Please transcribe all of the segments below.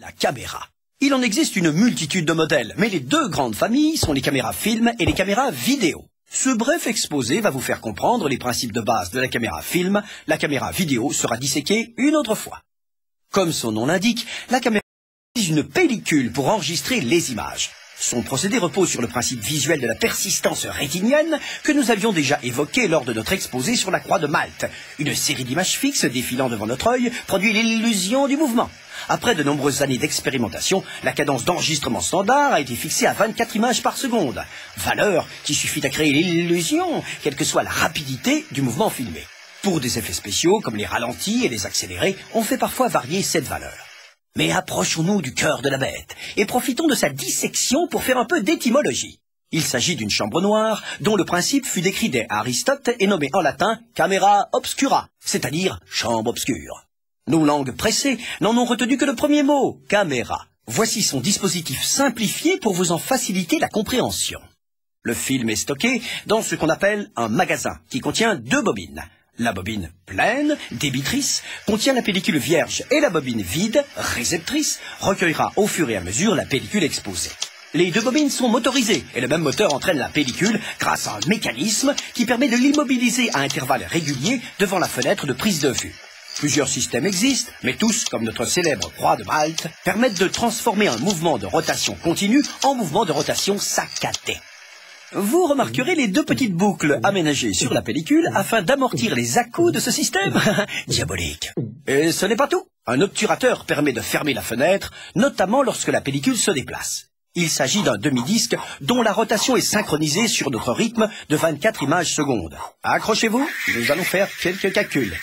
La caméra. Il en existe une multitude de modèles, mais les deux grandes familles sont les caméras film et les caméras vidéo. Ce bref exposé va vous faire comprendre les principes de base de la caméra film. La caméra vidéo sera disséquée une autre fois. Comme son nom l'indique, la caméra utilise une pellicule pour enregistrer les images. Son procédé repose sur le principe visuel de la persistance rétinienne que nous avions déjà évoqué lors de notre exposé sur la croix de Malte. Une série d'images fixes défilant devant notre œil produit l'illusion du mouvement. Après de nombreuses années d'expérimentation, la cadence d'enregistrement standard a été fixée à 24 images par seconde, valeur qui suffit à créer l'illusion, quelle que soit la rapidité du mouvement filmé. Pour des effets spéciaux, comme les ralentis et les accélérés, on fait parfois varier cette valeur. Mais approchons-nous du cœur de la bête et profitons de sa dissection pour faire un peu d'étymologie. Il s'agit d'une chambre noire dont le principe fut décrit dès Aristote et nommé en latin camera obscura, c'est-à-dire chambre obscure. Nos langues pressées n'en ont retenu que le premier mot, caméra. Voici son dispositif simplifié pour vous en faciliter la compréhension. Le film est stocké dans ce qu'on appelle un magasin qui contient deux bobines. La bobine pleine, débitrice, contient la pellicule vierge et la bobine vide, réceptrice, recueillera au fur et à mesure la pellicule exposée. Les deux bobines sont motorisées et le même moteur entraîne la pellicule grâce à un mécanisme qui permet de l'immobiliser à intervalles réguliers devant la fenêtre de prise de vue. Plusieurs systèmes existent, mais tous, comme notre célèbre croix de Malte, permettent de transformer un mouvement de rotation continue en mouvement de rotation saccadé. Vous remarquerez les deux petites boucles aménagées sur la pellicule afin d'amortir les à-coups de ce système. Diabolique. Et ce n'est pas tout. Un obturateur permet de fermer la fenêtre, notamment lorsque la pellicule se déplace. Il s'agit d'un demi-disque dont la rotation est synchronisée sur notre rythme de 24 images secondes. Accrochez-vous, nous allons faire quelques calculs.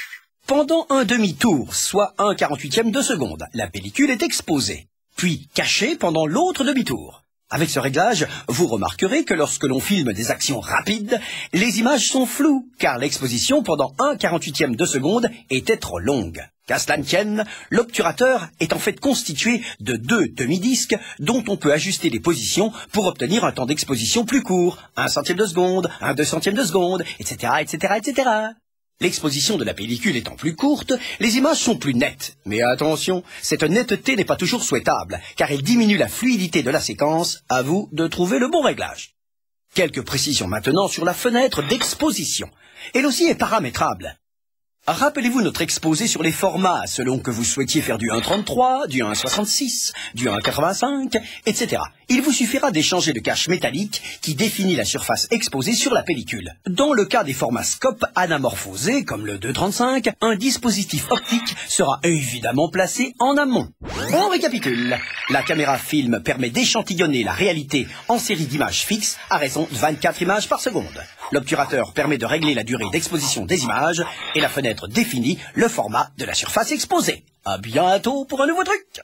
Pendant un demi-tour, soit 1/48e de seconde, la pellicule est exposée, puis cachée pendant l'autre demi-tour. Avec ce réglage, vous remarquerez que lorsque l'on filme des actions rapides, les images sont floues, car l'exposition pendant 1/48e de seconde était trop longue. Qu'à cela ne tienne, l'obturateur est en fait constitué de deux demi-disques dont on peut ajuster les positions pour obtenir un temps d'exposition plus court, 1/100 de seconde, 1/200 de seconde, etc., etc., etc. L'exposition de la pellicule étant plus courte, les images sont plus nettes. Mais attention, cette netteté n'est pas toujours souhaitable, car elle diminue la fluidité de la séquence. À vous de trouver le bon réglage. Quelques précisions maintenant sur la fenêtre d'exposition. Elle aussi est paramétrable. Rappelez-vous notre exposé sur les formats, selon que vous souhaitiez faire du 1.33, du 1.66, du 1.85, etc. Il vous suffira d'échanger le cache métallique qui définit la surface exposée sur la pellicule. Dans le cas des formats scope anamorphosés, comme le 2.35, un dispositif optique sera évidemment placé en amont. On récapitule. La caméra film permet d'échantillonner la réalité en série d'images fixes à raison de 24 images par seconde. L'obturateur permet de régler la durée d'exposition des images et la fenêtre définit le format de la surface exposée. À bientôt pour un nouveau truc.